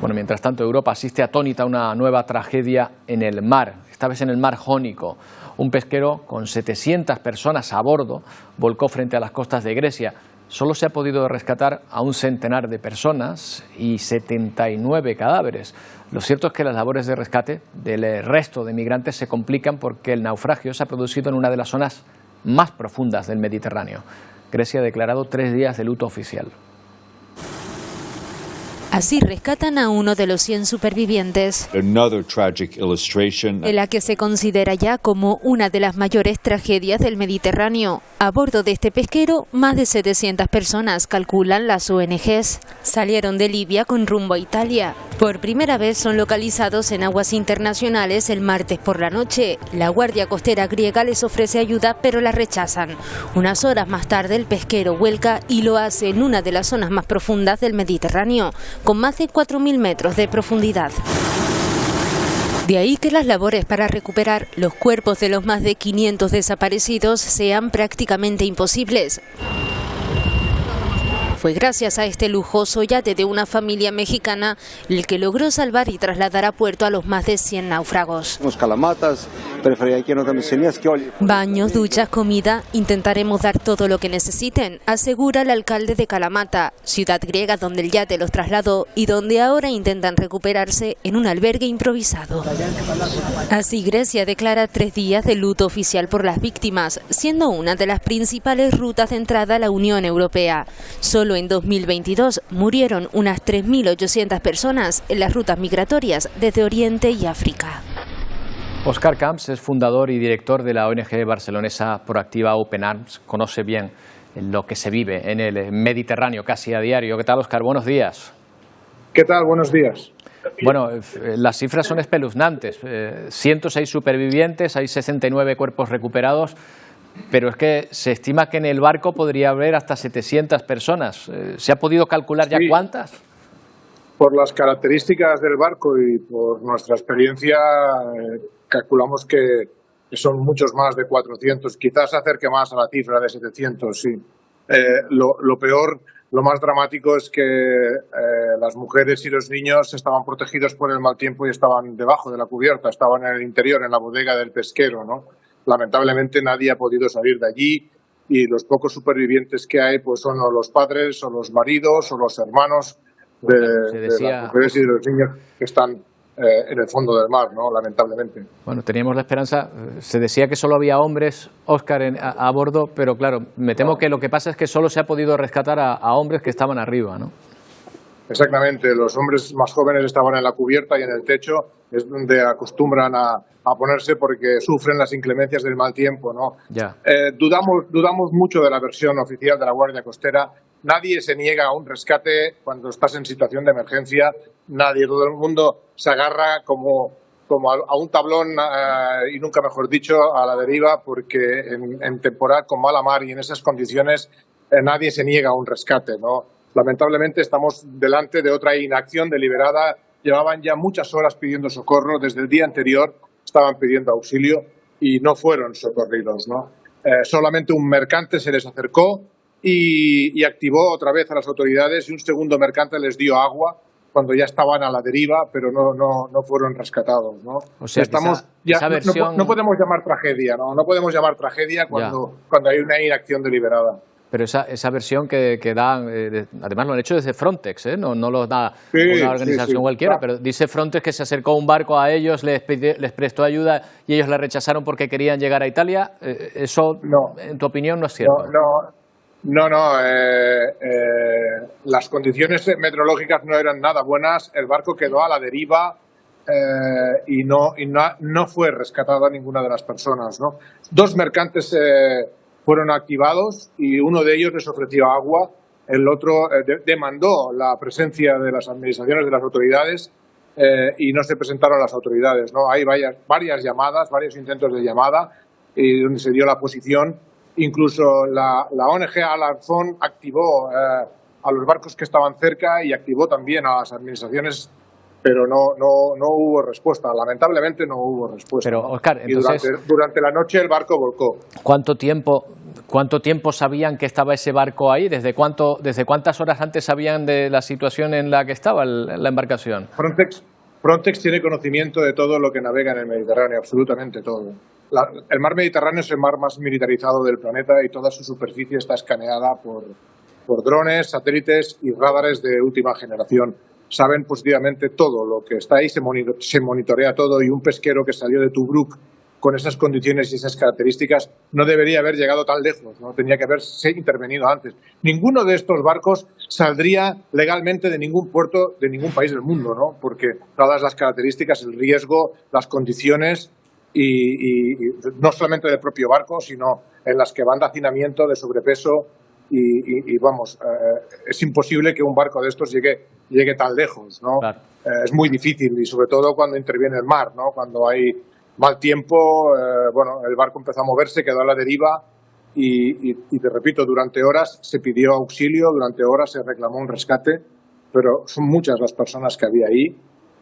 Bueno, mientras tanto, Europa asiste atónita a una nueva tragedia en el mar, esta vez en el mar Jónico. Un pesquero con 700 personas a bordo volcó frente a las costas de Grecia. Solo se ha podido rescatar a un centenar de personas y 79 cadáveres. Lo cierto es que las labores de rescate del resto de migrantes se complican porque el naufragio se ha producido en una de las zonas más profundas del Mediterráneo. Grecia ha declarado 3 días de luto oficial. Así rescatan a uno de los 100 supervivientes, en la que se considera ya como una de las mayores tragedias del Mediterráneo. A bordo de este pesquero, más de 700 personas, calculan las ONGs. Salieron de Libia con rumbo a Italia. Por primera vez son localizados en aguas internacionales el martes por la noche. La Guardia Costera griega les ofrece ayuda, pero la rechazan. Unas horas más tarde, el pesquero vuelca y lo hace en una de las zonas más profundas del Mediterráneo, con más de 4.000 metros de profundidad. De ahí que las labores para recuperar los cuerpos de los más de 500 desaparecidos sean prácticamente imposibles. Fue gracias a este lujoso yate de una familia mexicana el que logró salvar y trasladar a puerto a los más de 100 náufragos. Baños, duchas, comida, intentaremos dar todo lo que necesiten, asegura el alcalde de Kalamata, ciudad griega donde el yate los trasladó y donde ahora intentan recuperarse en un albergue improvisado. Así Grecia declara 3 días de luto oficial por las víctimas, siendo una de las principales rutas de entrada a la Unión Europea. Solo en 2022 murieron unas 3.800 personas en las rutas migratorias desde Oriente y África. Óscar Camps es fundador y director de la ONG barcelonesa proactiva Open Arms. Conoce bien lo que se vive en el Mediterráneo casi a diario. ¿Qué tal, Óscar? Buenos días. ¿Qué tal? Buenos días. Bueno, las cifras son espeluznantes. 106 supervivientes, hay 69 cuerpos recuperados, pero es que se estima que en el barco podría haber hasta 700 personas. ¿Se ha podido calcular ya cuántas? Por las características del barco y por nuestra experiencia, calculamos que son muchos más de 400, quizás se acerque más a la cifra de 700, sí. Lo peor, lo más dramático es que las mujeres y los niños estaban protegidos por el mal tiempo y estaban debajo de la cubierta, estaban en el interior, en la bodega del pesquero, ¿no? Lamentablemente nadie ha podido salir de allí y los pocos supervivientes que hay pues son o los padres o los maridos o los hermanos de las mujeres y de los niños que están en el fondo del mar, ¿no? Lamentablemente. Bueno, teníamos la esperanza, se decía que solo había hombres, Óscar, a bordo, pero claro, me temo que lo que pasa es que solo se ha podido rescatar a hombres que estaban arriba, ¿no? Exactamente, los hombres más jóvenes estaban en la cubierta y en el techo, es donde acostumbran a ponerse porque sufren las inclemencias del mal tiempo, ¿no? Ya. Dudamos mucho de la versión oficial de la Guardia Costera. Nadie se niega a un rescate cuando estás en situación de emergencia. Nadie, todo el mundo se agarra como a un tablón y nunca mejor dicho a la deriva, porque en temporada con mala mar y en esas condiciones nadie se niega a un rescate, ¿no? Lamentablemente estamos delante de otra inacción deliberada. Llevaban ya muchas horas pidiendo socorro, desde el día anterior estaban pidiendo auxilio y no fueron socorridos, ¿no? Solamente un mercante se les acercó y activó otra vez a las autoridades y un segundo mercante les dio agua cuando ya estaban a la deriva, pero no fueron rescatados, ¿no? O sea, esa versión... no podemos llamar tragedia, ¿no? No podemos llamar tragedia cuando hay una inacción deliberada. Pero esa versión que dan, además lo han hecho desde Frontex, no lo da una organización cualquiera, pero dice Frontex que se acercó un barco a ellos, les prestó ayuda y ellos la rechazaron porque querían llegar a Italia. ¿Eso, en tu opinión, no es cierto? No, las condiciones meteorológicas no eran nada buenas, el barco quedó a la deriva y no fue rescatada ninguna de las personas, ¿no? 2 mercantes fueron activados y uno de ellos les ofreció agua, el otro demandó la presencia de las administraciones, de las autoridades y no se presentaron las autoridades, ¿no? Hay varias llamadas, varios intentos de llamada y donde se dio la posición. Incluso la ONG Alarfón activó a los barcos que estaban cerca y activó también a las administraciones, pero no hubo respuesta. Lamentablemente no hubo respuesta. Pero, Óscar, entonces... Y durante la noche el barco volcó. ¿Cuánto tiempo ¿Cuánto tiempo sabían que estaba ese barco ahí? ¿Desde cuántas horas antes sabían de la situación en la que estaba la embarcación? Frontex tiene conocimiento de todo lo que navega en el Mediterráneo, absolutamente todo. El mar Mediterráneo es el mar más militarizado del planeta y toda su superficie está escaneada por drones, satélites y radares de última generación. Saben positivamente todo lo que está ahí, se monitorea todo, y un pesquero que salió de Tobruk con esas condiciones y esas características no debería haber llegado tan lejos, no tenía que haberse intervenido antes. Ninguno de estos barcos saldría legalmente de ningún puerto de ningún país del mundo, ¿no? Porque dadas las características, el riesgo, las condiciones y no solamente del propio barco, sino en las que van de hacinamiento, de sobrepeso y vamos, es imposible que un barco de estos llegue tan lejos, ¿no? Claro. Es muy difícil, y sobre todo cuando interviene el mar, ¿no? Cuando hay mal tiempo, el barco empezó a moverse, quedó a la deriva y te repito, durante horas se pidió auxilio, durante horas se reclamó un rescate, pero son muchas las personas que había ahí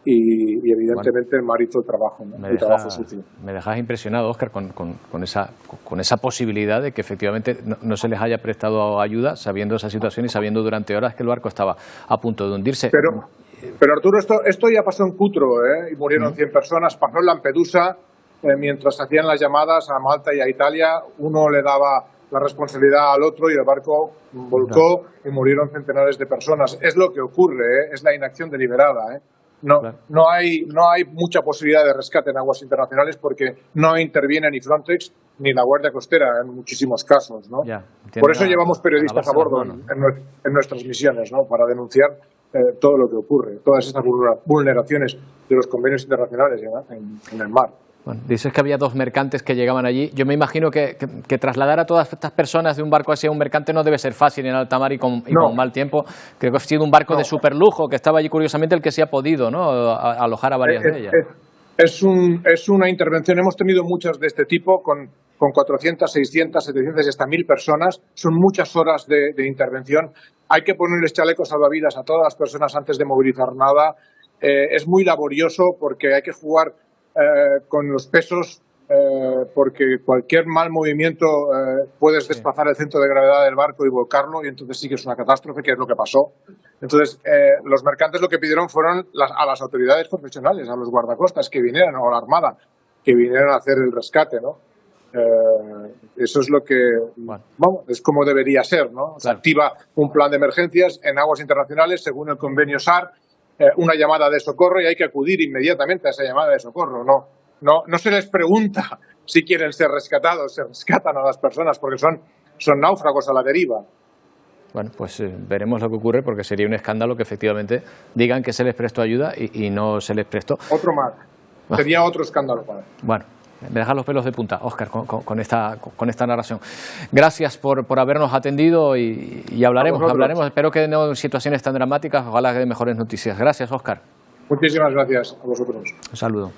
y evidentemente el mar hizo el trabajo, ¿no? El trabajo sucio. Me dejas impresionado, Óscar, con esa posibilidad de que efectivamente no se les haya prestado ayuda, sabiendo esa situación y sabiendo durante horas que el barco estaba a punto de hundirse. Pero Arturo, esto ya pasó en Cutro, y murieron 100 personas. Pasó en Lampedusa, mientras hacían las llamadas a Malta y a Italia, uno le daba la responsabilidad al otro y el barco volcó y murieron centenares de personas. Es lo que ocurre, es la inacción deliberada. No hay mucha posibilidad de rescate en aguas internacionales porque no interviene ni Frontex ni la Guardia Costera en muchísimos casos, ¿no? Por eso llevamos periodistas a bordo en nuestras misiones, ¿no? Para denunciar todo lo que ocurre, todas estas vulneraciones de los convenios internacionales en el mar. Bueno, dices que había 2 mercantes que llegaban allí. Yo me imagino que trasladar a todas estas personas de un barco hacia un mercante no debe ser fácil en alta mar y con mal tiempo. Creo que ha sido un barco de superlujo que estaba allí, curiosamente, el que se ha podido, ¿no?, alojar a varias de ellas. Es una intervención. Hemos tenido muchas de este tipo con 400, 600, 700 y hasta 1000 personas. Son muchas horas de intervención. Hay que ponerles chalecos salvavidas a todas las personas antes de movilizar nada. Es muy laborioso porque hay que jugar con los pesos, porque cualquier mal movimiento puedes desplazar el centro de gravedad del barco y volcarlo, y entonces sí que es una catástrofe, que es lo que pasó. Entonces, los mercantes lo que pidieron fueron a las autoridades profesionales, a los guardacostas que vinieran, o a la Armada, que vinieran a hacer el rescate, ¿no? Eso es lo que, es como debería ser, ¿no? Se activa un plan de emergencias en aguas internacionales según el convenio SAR, una llamada de socorro, y hay que acudir inmediatamente a esa llamada de socorro. No se les pregunta si quieren ser rescatados, se rescatan a las personas porque son náufragos a la deriva. Bueno, pues veremos lo que ocurre, porque sería un escándalo que efectivamente digan que se les prestó ayuda y no se les prestó. Otro más. Sería otro escándalo para él. Bueno, me deja los pelos de punta, Óscar, con esta narración. Gracias por habernos atendido y hablaremos. Espero que no en situaciones tan dramáticas, ojalá que de mejores noticias. Gracias, Óscar. Muchísimas gracias a vosotros. Un saludo.